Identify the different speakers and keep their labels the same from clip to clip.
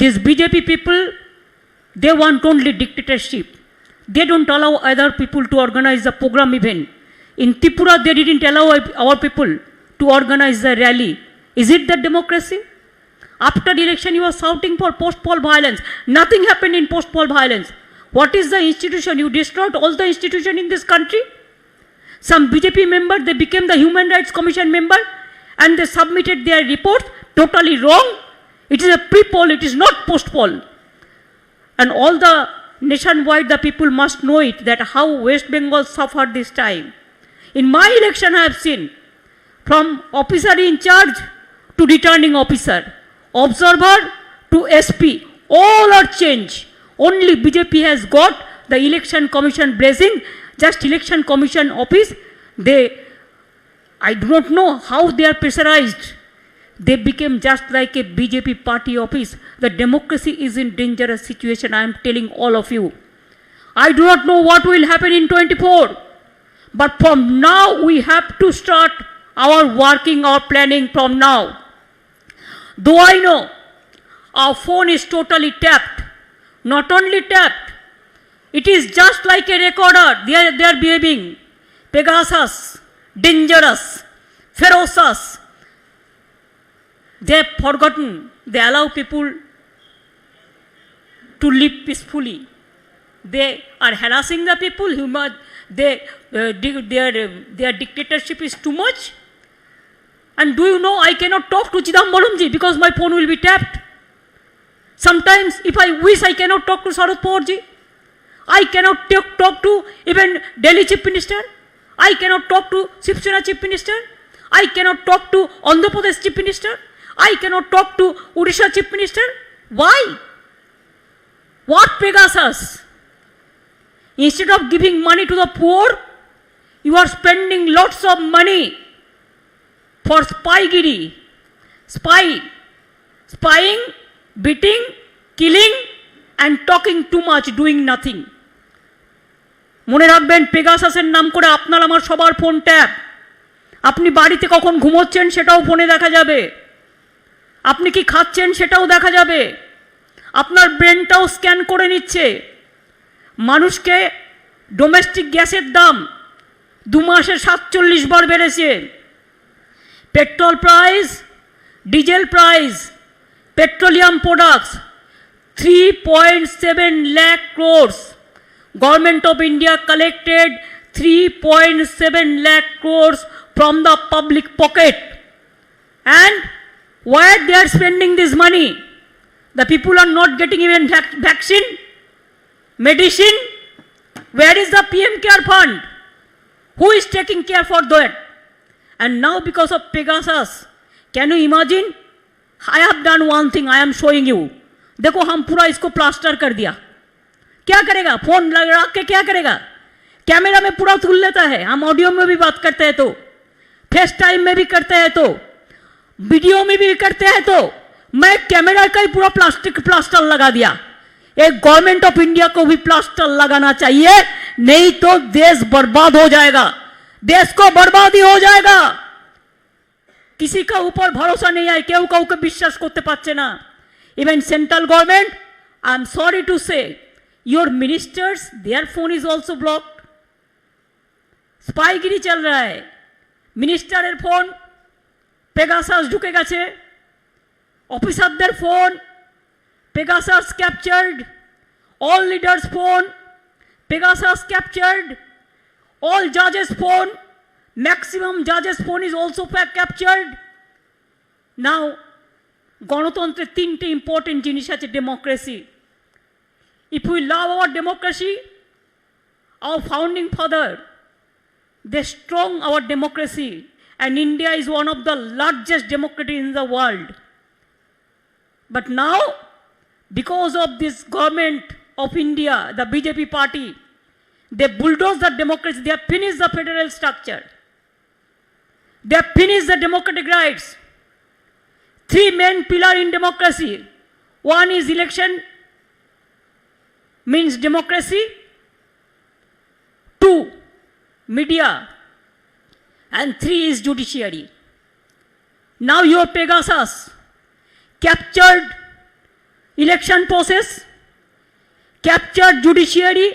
Speaker 1: These BJP people, they want only dictatorship. They don't allow other people to organize the program even. In Tripura, they didn't allow our people to organize the rally. Is it the democracy? After the election, you are shouting for post-poll violence. Nothing happened in post-poll violence. What is the institution? You destroyed all the institution in this country. Some BJP member, they became the Human Rights Commission member and they submitted their report totally wrong. It is a pre-poll, it is not post-poll. And all the nationwide, the people must know it, that how West Bengal suffered this time. In my election, I have seen from officer in charge to returning officer, observer to SP, all are changed. Only BJP has got the election commission blessing, just election commission office. I do not know how they are pressurized. They became just like a BJP party office. The democracy is in dangerous situation, I am telling all of you. I do not know what will happen in 24. But from now, we have to start our working, our planning from now. Though I know our phone is totally tapped, not only tapped, it is just like a recorder. They are behaving. Pegasus, dangerous, ferocious. They have forgotten. They allow people to live peacefully. They are harassing the people. Their dictatorship is too much. And do you know, I cannot talk to Chidambaramji because my phone will be tapped. Sometimes, if I wish, I cannot talk to Sharad Pawarji. I cannot talk to even Delhi Chief Minister. I cannot talk to Shiv Sena Chief Minister. I cannot talk to Andhra Pradesh Chief Minister. I cannot talk to Odisha Chief Minister. Why? What Pegasus? Instead of giving money to the poor, you are spending lots of money for spygiri, spying, beating, killing, and talking too much, doing nothing. মনে রাখবেন, পেগাসাসের নাম করে আপনার আমার সবার phone tap. আপনি বাড়িতে কখন ঘুমোচ্ছেন সেটাও ফোনে দেখা যাবে। আপনি কি খাচ্ছেন সেটাও দেখা যাবে। আপনার ব্রেনটাও স্ক্যান করে নিচ্ছে। মানুষকে ডোমেস্টিক গ্যাসের দাম 2 মাসে 47 বার বেড়েছে। Petrol price, diesel price, petroleum products 3.7 lakh crores. Government of India collected 3.7 lakh crores from the public pocket. And where they are spending this money? The people are not getting even vaccine, medicine. Where is the PM Care Fund? Who is taking care for that? And now because of Pegasus, can you imagine? I have done one thing, I am showing you. देखो हम पूरा इसको plaster कर दिया। क्या करेगा? Phone रख के क्या करेगा? कैमरा में पूरा तुल लेता है। हम ऑडियो में भी बात करते हैं तो, फेस टाइम में भी करते हैं तो, वीडियो में भी करते हैं तो, मैं कैमरा का ही पूरा प्लास्टर लगा दिया। एक गवर्नमेंट ऑफ इंडिया को भी प्लास्टर लगाना चाहिए, नहीं तो देश बर्बाद हो जाएगा, देश को बर्बादी हो जाएगा। किसी का ऊपर भरोसा नहीं है, केउ काउके विश्वास करते पाচ্ছে না। Even central government, I am sorry to say, your ministers, their phone is also blocked. स्पाईगिरी चल रहा है। मिनिस्टारेर फोन पेगासास ढुके গেছে, অফিসারদের phone Pegasus captured, all leaders phone Pegasus captured, all judges phone, maximum judges phone is also captured. Now গণতন্ত্রের 3টে important জিনিস আছে democracy. If we love our democracy, our founding father, they strong our democracy, and India is one of the largest democracy in the world. But now, because of this government of India, the BJP party, they bulldoze the democracy, they have finished the federal structure. They have finished the democratic rights. 3 main pillars in democracy. One is election, means democracy. 2, media. And 3 is judiciary. Now your Pegasus captured election process, captured judiciary,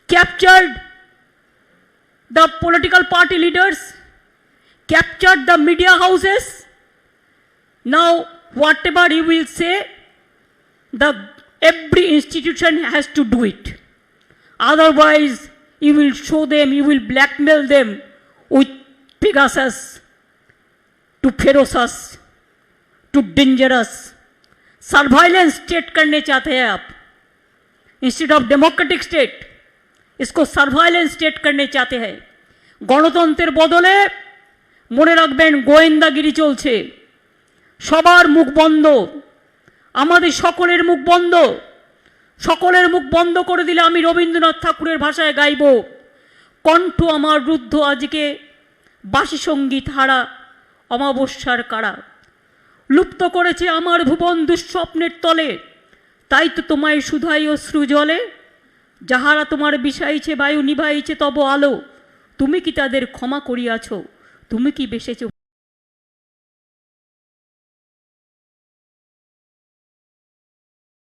Speaker 1: captured the political party leaders, captured the media houses. Now, whatever you will say, every institution has to do it. Otherwise, you will show them, you will blackmail them with Pegasus, to ferocious, to dangerous. Surveillance state करने चाहते हैं आप, instead of democratic state इसको surveillance state करने चाहते हैं। गणतंत्रेर बदले মনে রাখবেন গোয়েন্দাগিরি চলছে, সবার মুখ বন্ধ, আমাদের সকলের মুখ বন্ধ। সকলের মুখ বন্ধ করে দিলে আমি রবীন্দ্রনাথ ঠাকুরের ভাষায় গাইব, কণ্ঠ আমার রুদ্ধ আজকে বাসি সঙ্গীত হারা অমাবস্যার কারা। লুপ্ত করেছে আমার ভুবন দুঃস্বপ্নের তলে, তাই তো তোমায় শুধাই অশ্রু জলে। যাহারা তোমার বিষাইছে বায়ু নিভাইছে তব আলো, তুমি কি তাদের ক্ষমা করিয়াছ, তুমি কি বেসেছ